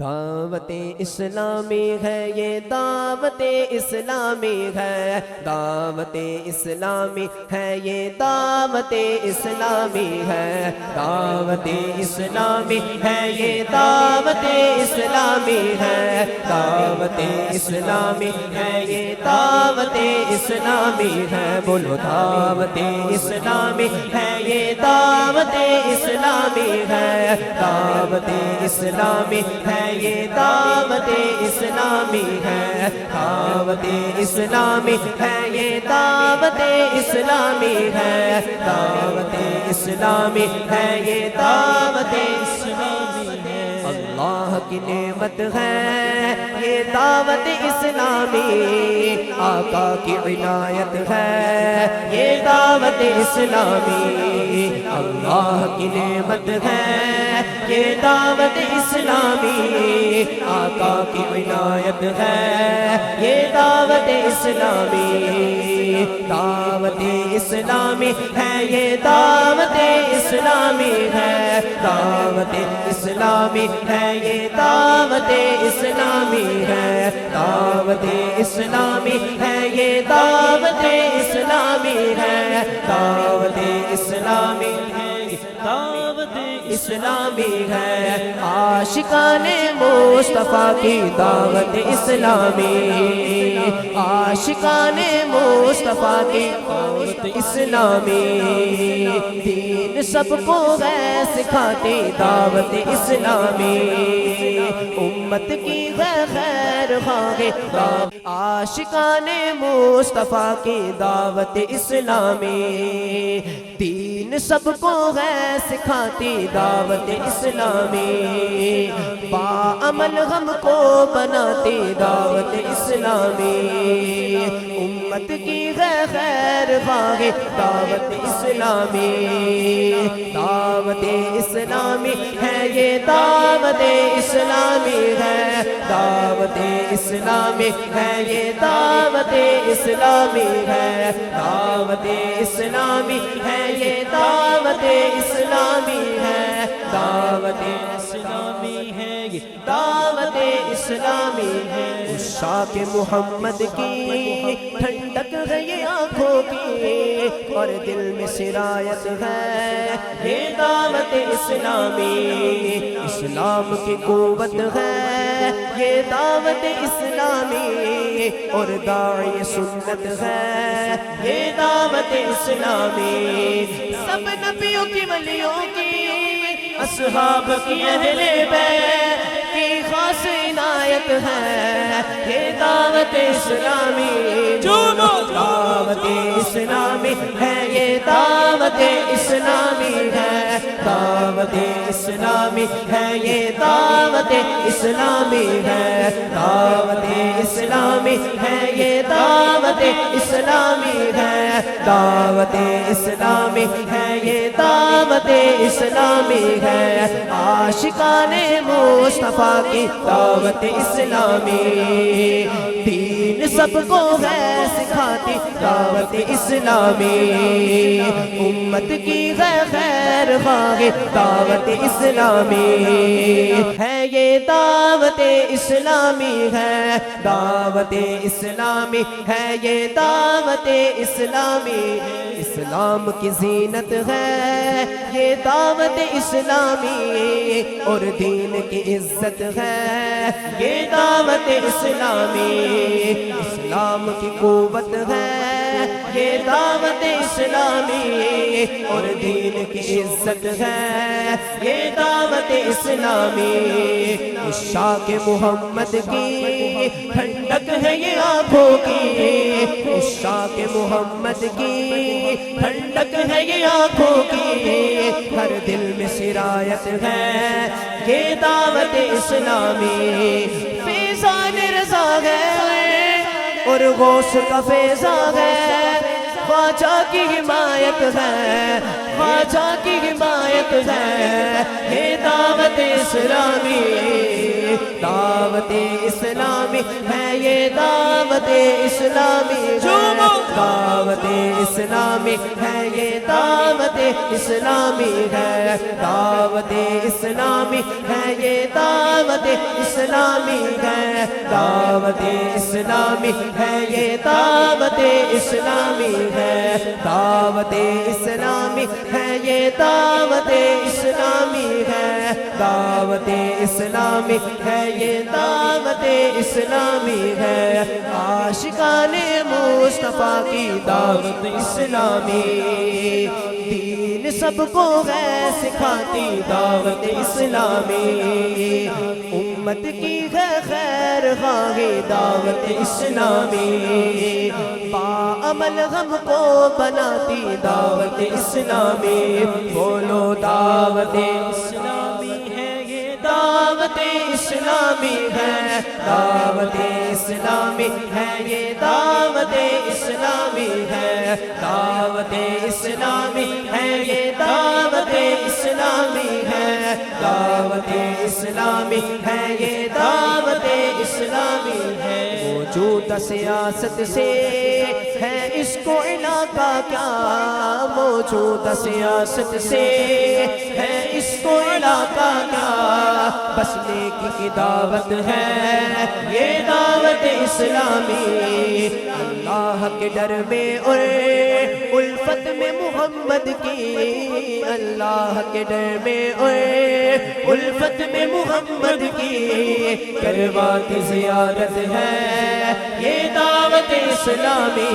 دعوت اسلامی ہے یہ دعوت اسلامی ہے، دعوت اسلامی ہے یہ دعوت اسلامی ہے، دعوت اسلامی ہے یہ دعوت اسلامی ہے، دعوت اسلامی ہے یہ دعوت اسلامی ہے، بولو دعوت اسلامی ہے یہ دعوت اسلامی ہے، دعوت اسلامی ہے یہ دعوت اسلامی ہے، دعوت اسلامی ہے یہ دعوت اسلامی ہے، دعوت اسلامی ہے یہ دعوت اسلامی ہے، اللہ کی نعمت ہے یہ دعوت اسلامی، آقا کی عنایت ہے یہ دعوت اسلامی، اللہ کی نعمت ہے یہ دعوت اسلامی، آقا کی عنایت ہے یہ دعوت اسلامی، دعوت اسلامی ہے یہ دعوت اسلامی ہے، دعوت اسلامی ہے یہ دعوت اسلامی ہے، دعوت اسلامی ہے یہ دعوت اسلامی ہے، دعوت اسلامی ہے دعوت اسلامی ہے، عاشقان مصطفیٰ کی دعوت اسلامی، عاشقان مصطفیٰ کی دعوت اسلامی، دین سب کو ہے سکھاتی دعوت اسلامی، امت کی خیر خواہ عاشقان مصطفیٰ کی دعوت اسلامی، دین سب کو ہے سکھاتی دعوت اسلامی، باعمل ہم کو بناتی دعوت اسلامی، امت کی خیر خواہ دعوت اسلامی، دعوت اسلامی ہے یہ دعوت اسلامی ہے، دعوت اسلامی ہے یہ دعوت اسلامی ہے، دعوت اسلامی ہے یہ دعوت اسلامی ہے، دعوت اسلامی ہے یہ دعوت اسلامی ہے، عشاق محمد کی ٹھنڈک ہے یہ آنکھوں کی اور دل میں سرایت ہے یہ دعوت اسلامی، اسلام کی قوت ہے یہ دعوت اسلامی اور داعی سنت ہے یہ دعوت اسلامی، سب نبیوں کی ولیوں کی اصحاب کی اہل بیت کی خاص عنایت ہے یہ دعوت اسلامی، دعوت اسلامی ہے یہ دعوت اسلامی ہے، دعوت اسلامی ہے یہ دعوت اسلامی ہے، دعوت اسلامی ہے یہ دعوت اسلامی ہے، دعوت اسلامی ہے یہ دعوت اسلامی ہے، عاشقان مصطفیٰ کی دعوت اسلامی، دین سب کو ہے سکھاتی دعوت اسلامی، امت کی خیر خواہ دعوت اسلامی ہے یہ دعوت اسلامی ہے، دعوت اسلامی ہے یہ دعوت اسلامی، اسلام کی زینت ہے یہ دعوت اسلامی اور دین کی عزت ہے یہ دعوت اسلامی، اسلام کی قوت ہے یہ دعوت اسلامی اور دین کی عزت ہے یہ دعوت اسلامی، عشاق محمد کی ٹھنڈک ہے یہ آنکھوں کی، عشاق محمد کی ٹھنڈک ہے یہ آنکھوں کی، ہر دل میں سرایت ہے یہ دعوت اسلامی، فیضان رضا ہے اور غوث کا فیضان ہے، خواجہ کی حمایت ہے، خواجہ کی حمایت ہے یہ دعوت اسلامی، دعوت اسلامی ہے یہ دعوت اسلامی ہے، دعوت اسلامی ہے یہ دعوت اسلامی ہے دعوت اسلامی ہے یہ دعوت اسلامی ہے دعوت اسلامی ہے یہ دعوت اسلامی ہے دعوت اسلامی ہے یہ دعوت اسلامی ہے دعوت اسلامی ہے یہ دعوت اسلامی ہے عاشقان مصطفیٰ کی دعوت اسلامی دین سب کو ہے سکھاتی دعوت اسلامی امت کی ہے خیر خواہی دعوت اسلامی باعمل ہم کو بناتی دعوت اسلامی بولو دعوت اسلامی ہے یہ دعوت اسلامی ہے دعوت اسلامی ہے یہ دعوت اسلامی ہے دعوت اسلامی ہے یہ دعوت اسلامی ہے دعوت اسلامی ہے یہ دعوت اسلامی ہے موجود سیاست سے ہے اس کو علاقہ کیا موجود سیاست سے ہے اس کو علاقہ کیا بس نیکی کی دعوت ہے یہ دعوت اسلامی اللہ کے ڈر میں اور الفت میں محمد کی اللہ کے ڈر میں اور الفت میں محمد کی کروا کی زیارت ہے یہ دعوت اسلامی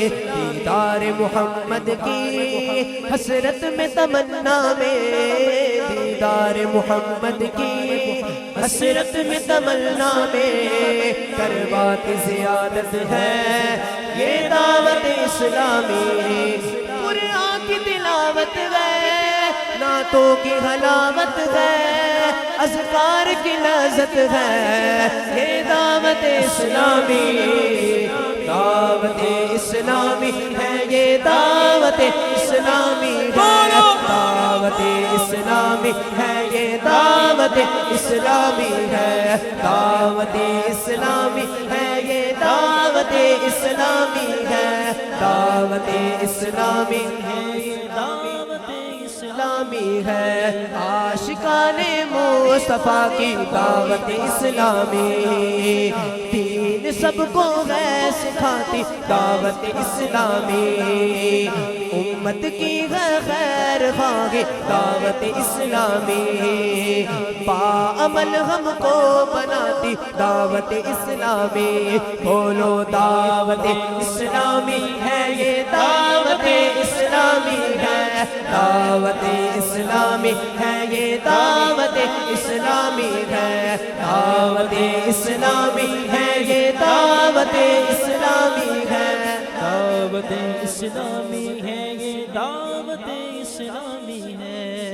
دیدار محمد کی حسرت میں تمنا میں دیدار محمد کی حسرت میں تمنا میں کروا کی زیادت ہے یہ دعوت اسلامی قرآن کی تلاوت ہے نعتوں کی حلاوت ہے اذکار کی لذت ہے یہ دعوت اسلامی دعوت اسلامی ہے یہ دعوت اسلامی ہے دعوت اسلامی ہے یہ دعوت اسلامی ہے دعوت اسلامی ہے یہ دعوت اسلامی ہے دعوت اسلامی ہے یہ دعوت اسلامی ہے عاشقان مصطفیٰ کی دعوت اسلامی دین سب کو ہے سکھاتی دعوت اسلامی امت کی ہے خیر خواہی دعوت اسلامی باعمل ہم کو بناتی دعوت اسلامی بولو دعوت اسلامی ہے یہ دعوت اسلامی ہے دعوت اسلامی ہے یہ دعوت اسلامی ہے دعوت اسلامی ہے یہ دعوت اسلامی ہے دعوت اسلامی ہے یہ دعوت اسلامی ہے